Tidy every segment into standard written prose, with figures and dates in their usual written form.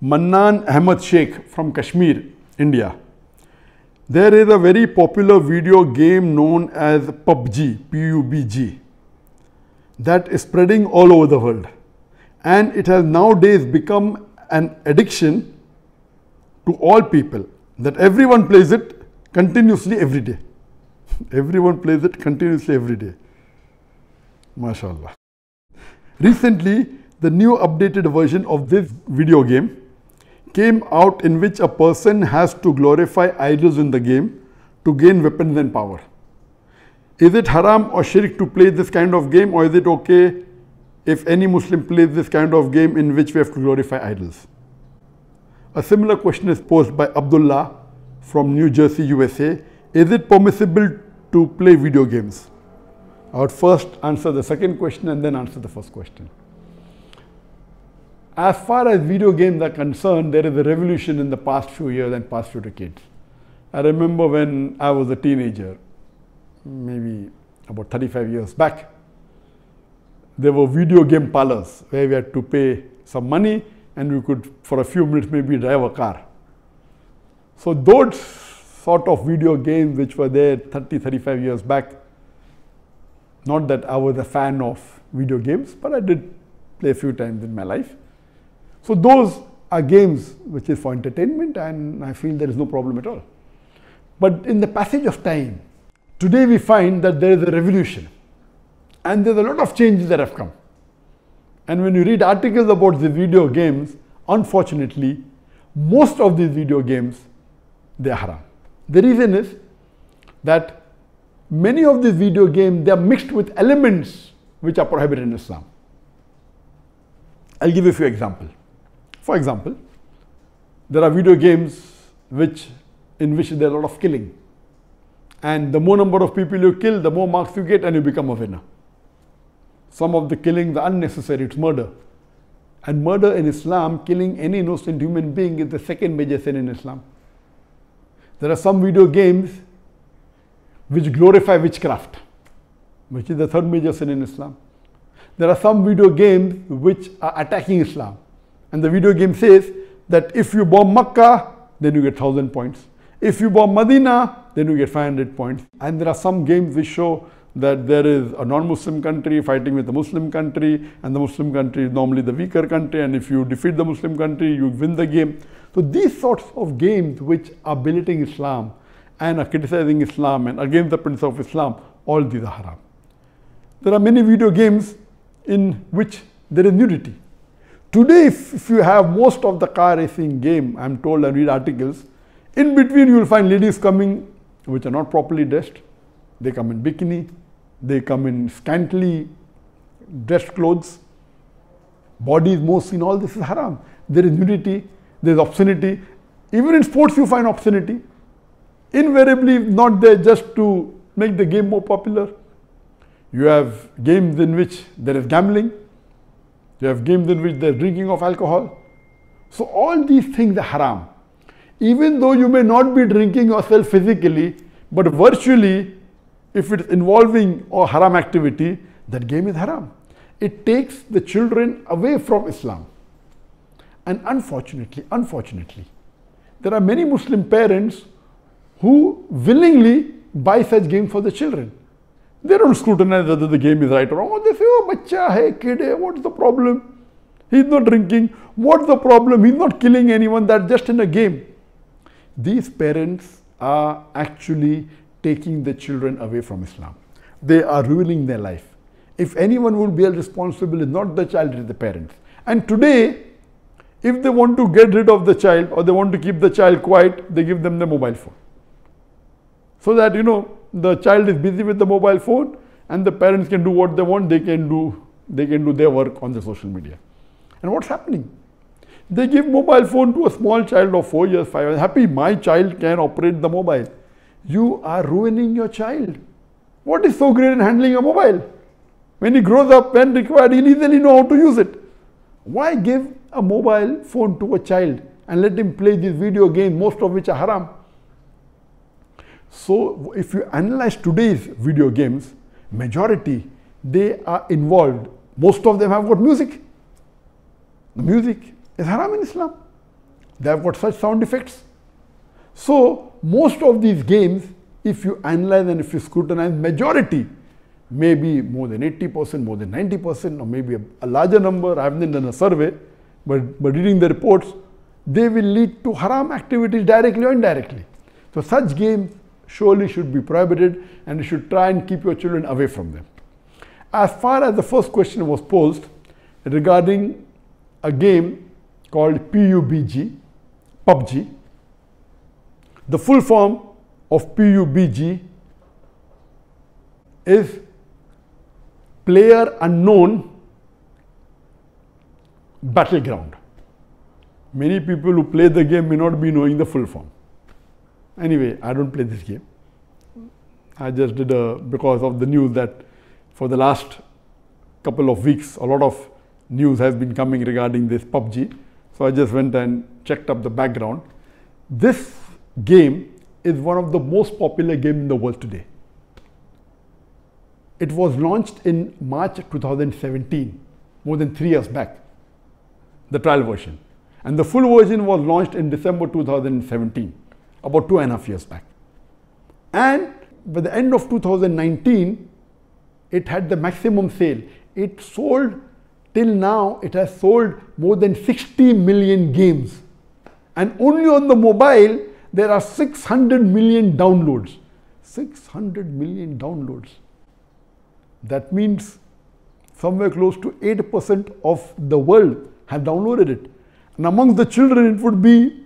Mannan Ahmed Sheikh from Kashmir, India. There is a very popular video game known as PUBG, P-U-B-G, that is spreading all over the world. And it has nowadays become an addiction to all people, that everyone plays it continuously every day. Everyone plays it continuously every day. MashaAllah. Recently, the new updated version of this video game came out, in which a person has to glorify idols in the game to gain weapons and power. Is it haram or shirk to play this kind of game, or is it okay if any Muslim plays this kind of game in which we have to glorify idols? A similar question is posed by Abdullah from New Jersey, USA. Is it permissible to play video games? I would first answer the second question and then answer the first question. As far as video games are concerned, there is a revolution in the past few years and past few decades. I remember when I was a teenager, maybe about 35 years back, there were video game parlors where we had to pay some money and we could, for a few minutes, maybe drive a car. So those sort of video games which were there 30, 35 years back, not that I was a fan of video games, but I did play a few times in my life. So those are games which is for entertainment, and I feel there is no problem at all. But in the passage of time, today we find that there is a revolution and there's a lot of changes that have come. And when you read articles about the video games, unfortunately, most of these video games, they are haram. The reason is that many of these video games, they are mixed with elements which are prohibited in Islam. I'll give you a few examples. For example, there are video games in which there is a lot of killing. And the more number of people you kill, the more marks you get and you become a winner. Some of the killings are unnecessary, it's murder. And murder in Islam, killing any innocent human being, is the second major sin in Islam. There are some video games which glorify witchcraft, which is the third major sin in Islam. There are some video games which are attacking Islam. And the video game says that if you bomb Makkah, then you get 1,000 points. If you bomb Medina, then you get 500 points. And there are some games which show that there is a non-Muslim country fighting with a Muslim country, and the Muslim country is normally the weaker country, and if you defeat the Muslim country, you win the game. So these sorts of games which are belittling Islam and are criticizing Islam and against the principle of Islam, all these are haram. There are many video games in which there is nudity. Today, if you have most of the car racing game, I'm told, and read articles, in between you will find ladies coming which are not properly dressed. They come in bikini, they come in scantily dressed clothes, bodies more seen, all this is haram. There is nudity, there is obscenity. Even in sports you find obscenity. Invariably not there just to make the game more popular. You have games in which there is gambling. You have games in which there is drinking of alcohol. So all these things are haram. Even though you may not be drinking yourself physically, but virtually, if it is involving a haram activity, that game is haram. It takes the children away from Islam. And unfortunately, there are many Muslim parents who willingly buy such games for the children. They don't scrutinize whether the game is right or wrong. They say, oh, bacha hai, kid hai, what's the problem? He's not drinking. What's the problem? He's not killing anyone. That's just in a game. These parents are actually taking the children away from Islam. They are ruining their life. If anyone will be responsible, it's not the child, it's the parents. And today, if they want to get rid of the child or they want to keep the child quiet, they give them the mobile phone. So that, the child is busy with the mobile phone and the parents can do what they want, they can do their work on the social media. And what's happening? They give mobile phone to a small child of 4 years, 5 years. Happy, my child can operate the mobile. You are ruining your child. What is so great in handling a mobile? When he grows up, when required, he'll easily know how to use it. Why give a mobile phone to a child and let him play these video games, most of which are haram? So if you analyze today's video games, majority, they are involved. Most of them have got music. The music is haram in Islam. They have got such sound effects. So most of these games, if you analyze and if you scrutinize, majority, maybe more than 80%, more than 90%, or maybe a larger number, I haven't done a survey, but reading the reports, they will lead to haram activities directly or indirectly. So such games surely should be prohibited, and you should try and keep your children away from them. As far as the first question was posed regarding a game called PUBG, the full form of PUBG is Player Unknown Battleground. Many people who play the game may not be knowing the full form. Anyway, I don't play this game. I just did because of the news that for the last couple of weeks, a lot of news has been coming regarding this PUBG. So I just went and checked up the background. This game is one of the most popular games in the world today. It was launched in March 2017, more than 3 years back, the trial version. And the full version was launched in December 2017, about 2.5 years back. And by the end of 2019, it had the maximum sale. It sold, till now, it has sold more than 60 million games. And only on the mobile, there are 600 million downloads. 600 million downloads. That means somewhere close to 8% of the world have downloaded it. And amongst the children, it would be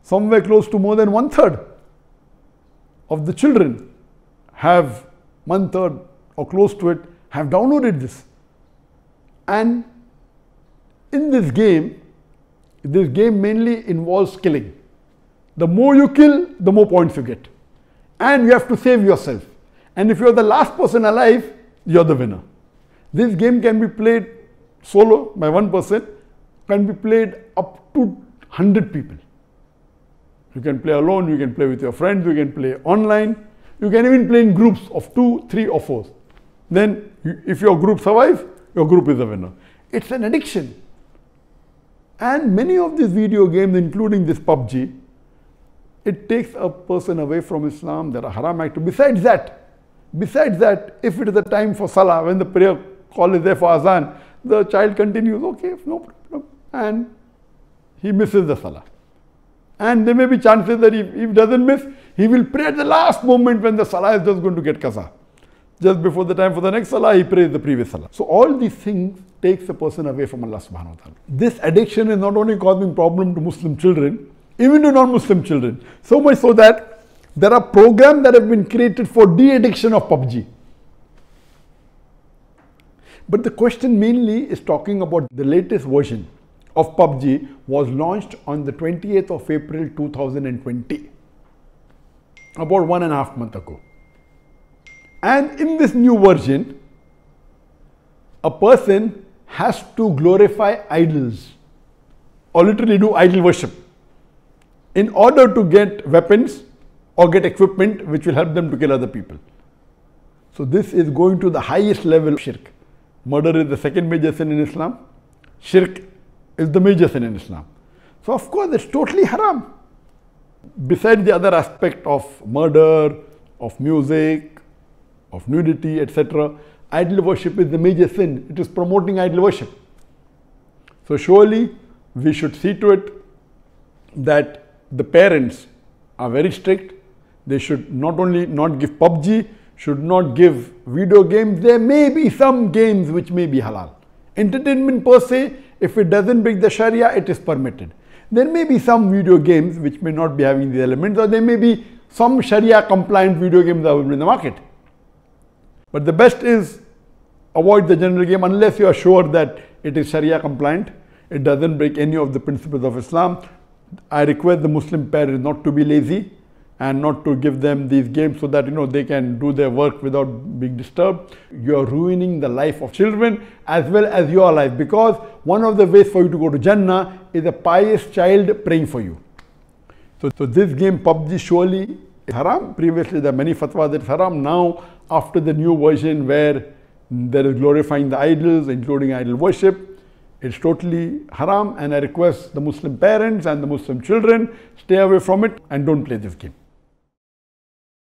somewhere close to more than 1/3 of the children have, 1/3 or close to it, have downloaded this. And in this game mainly involves killing. The more you kill, the more points you get. And you have to save yourself. And if you're the last person alive, you're the winner. This game can be played solo by one person, can be played up to 100 people. You can play alone, you can play with your friends, you can play online, you can even play in groups of 2, 3 or 4. Then if your group survives, your group is the winner. It's an addiction. And many of these video games, including this PUBG, it takes a person away from Islam. There are haram activities. Besides that, if it is the time for Salah, when the prayer call is there for Azan, the child continues, okay, no problem, and he misses the Salah. And there may be chances that if he doesn't miss, he will pray at the last moment when the Salah is just going to get qaza. Just before the time for the next Salah, he prays the previous Salah. So all these things takes a person away from Allah subhanahu wa ta'ala. This addiction is not only causing problem to Muslim children, even to non-Muslim children. So much so that there are programs that have been created for de-addiction of PUBG. But the question mainly is talking about the latest version of PUBG was launched on the 28th of April 2020, about 1.5 months ago. And in this new version, a person has to glorify idols or literally do idol worship in order to get weapons or get equipment which will help them to kill other people. So this is going to the highest level of shirk. Murder is the second major sin in Islam. Shirk is the major sin in Islam. So of course it's totally haram. Besides the other aspect of murder, of music, of nudity, etc., idol worship is the major sin. It is promoting idol worship. So surely we should see to it that the parents are very strict. They should not only not give PUBG, should not give video games. There may be some games which may be halal. Entertainment per se, if it doesn't break the Sharia, it is permitted. There may be some video games which may not be having the elements, or there may be some Sharia compliant video games that will be in the market. But the best is avoid the general game unless you are sure that it is Sharia compliant. It doesn't break any of the principles of Islam. I request the Muslim parents not to be lazy and not to give them these games so that they can do their work without being disturbed. You are ruining the life of children as well as your life, because one of the ways for you to go to Jannah is a pious child praying for you. So this game PUBG surely is haram. Previously there are many fatwas that it's haram. Now after the new version where there is glorifying the idols, including idol worship, It's totally haram, and I request the Muslim parents and the Muslim children, stay away from it and don't play this game.